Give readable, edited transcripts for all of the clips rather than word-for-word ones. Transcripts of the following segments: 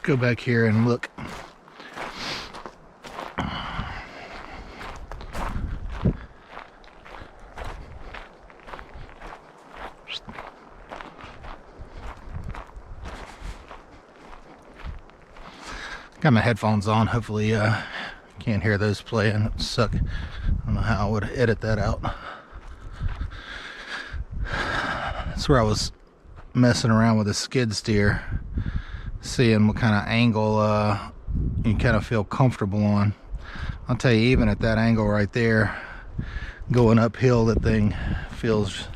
go back here and look. Got my headphones on. Hopefully can't hear those playing. It would suck. I don't know how I would edit that out. That's where I was messing around with a skid steer, seeing what kind of angle you kind of feel comfortable on. I'll tell you, even at that angle right there, going uphill, that thing feels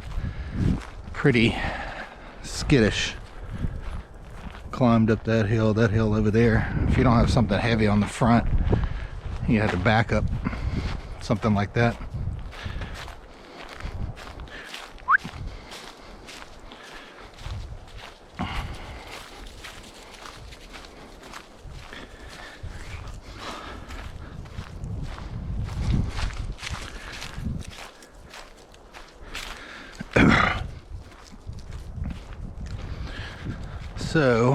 pretty skittish. Climbed up that hill over there. If you don't have something heavy on the front, you have to back up, something like that. So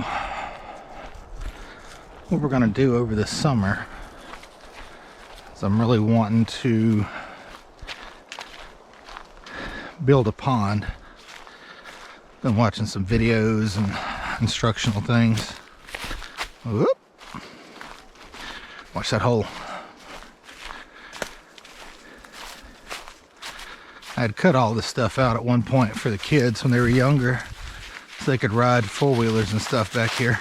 what we're gonna do over the summer is I'm really wanting to build a pond. Been watching some videos and instructional things. Whoop. Watch that hole. I had cut all this stuff out at one point for the kids when they were younger, so they could ride four-wheelers and stuff back here.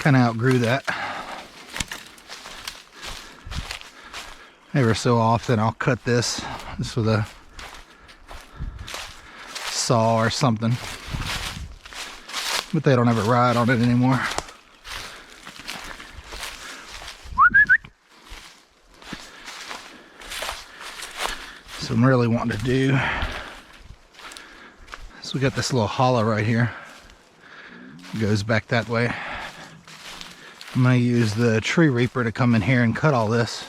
Kind of outgrew that. Every so often I'll cut this with a saw or something, but they don't ever ride on it anymore. So I'm really wanting to do, so we got this little hollow right here. It goes back that way. I'm going to use the tree reaper to come in here and cut all this.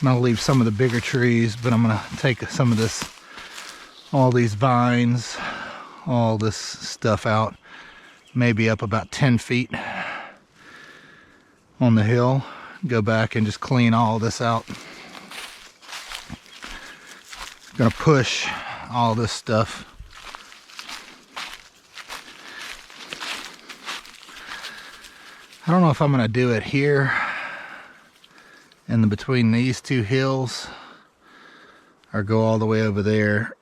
I'm going to leave some of the bigger trees, but I'm going to take some of this, all these vines, all this stuff out, maybe up about 10 feet on the hill. Go back and just clean all this out. Gonna push all this stuff. I don't know if I'm gonna do it here in between these two hills or go all the way over there.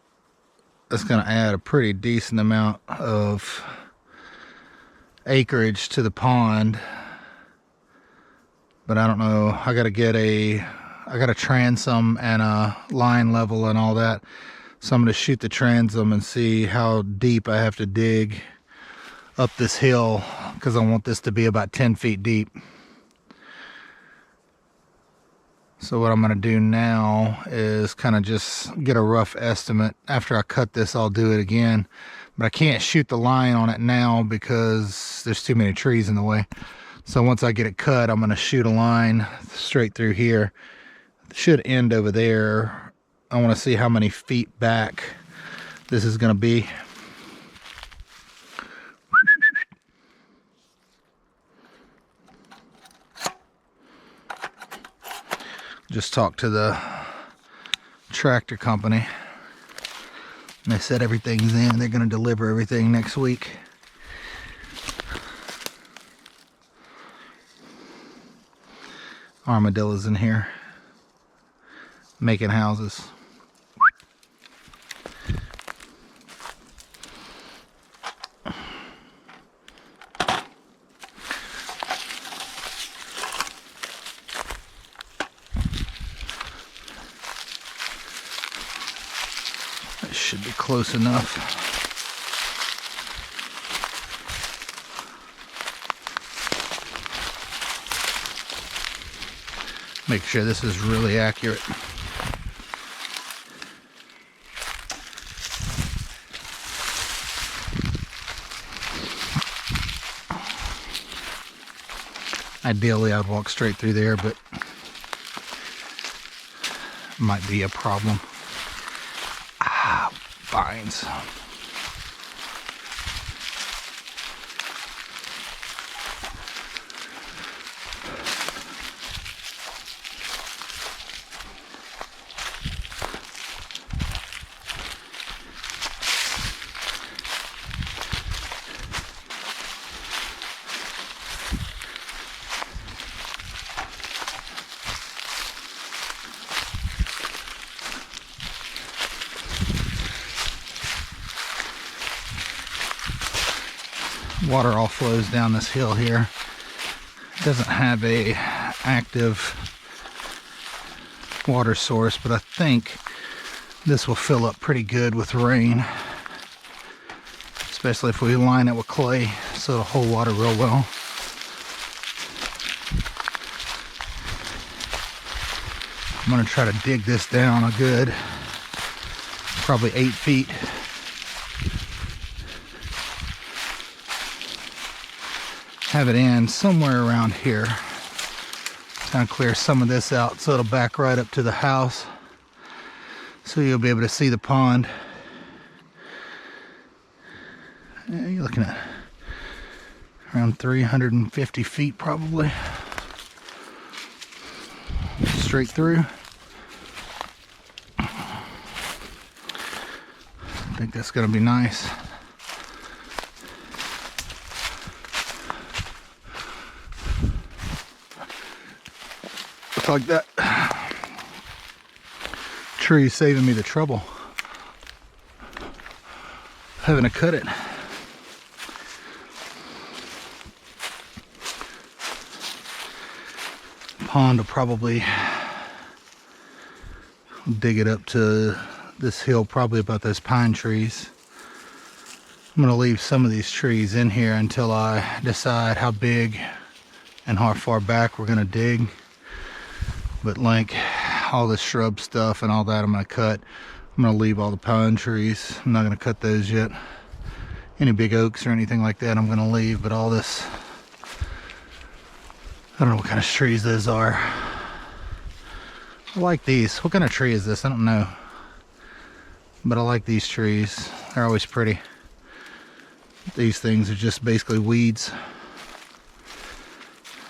That's gonna add a pretty decent amount of acreage to the pond, but I don't know. I got a transom and a line level and all that. So I'm going to shoot the transom and see how deep I have to dig up this hill, because I want this to be about 10 feet deep. So what I'm going to do now is kind of just get a rough estimate. After I cut this, I'll do it again. But I can't shoot the line on it now because there's too many trees in the way. So once I get it cut, I'm going to shoot a line straight through here. Should end over there. I want to see how many feet back this is going to be. Just talked to the tractor company, and they said everything's in. They're going to deliver everything next week. Armadillos in here making houses. That should be close enough. Make sure this is really accurate. Ideally, I'd walk straight through there, but might be a problem. Vines. Water all flows down this hill here. It doesn't have a active water source, but I think this will fill up pretty good with rain, especially if we line it with clay so it'll hold water real well. I'm going to try to dig this down a good, probably 8 feet. Have it in somewhere around here. Kind of clear some of this out so it'll back right up to the house, so you'll be able to see the pond. Yeah, you're looking at around 350 feet probably. Straight through. I think that's going to be nice. Look like that. Tree saving me the trouble having to cut it. Pond will probably dig it up to this hill, probably about those pine trees. I'm going to leave some of these trees in here until I decide how big and how far back we're going to dig. But like all the shrub stuff and all that I'm going to cut. I'm going to leave all the pine trees. I'm not going to cut those yet. Any big oaks or anything like that I'm going to leave, but all this, I don't know what kind of trees those are. I like these. What kind of tree is this? I don't know. But I like these trees. They're always pretty. These things are just basically weeds.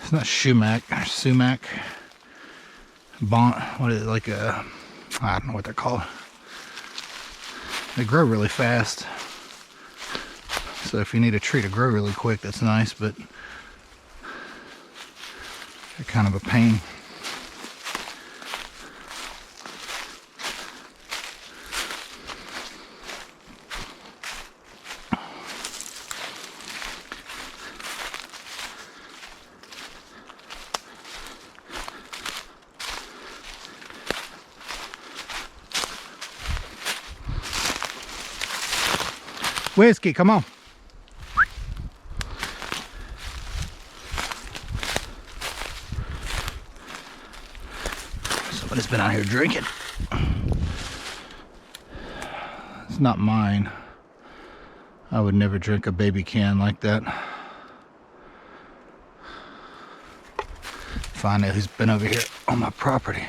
It's not sumac or sumac. What is it, like a, I don't know what they're called. They grow really fast. So if you need a tree to grow really quick, that's nice, but they're kind of a pain. Whiskey, come on. Somebody's been out here drinking. It's not mine. I would never drink a baby can like that. Find out who's been over here on my property.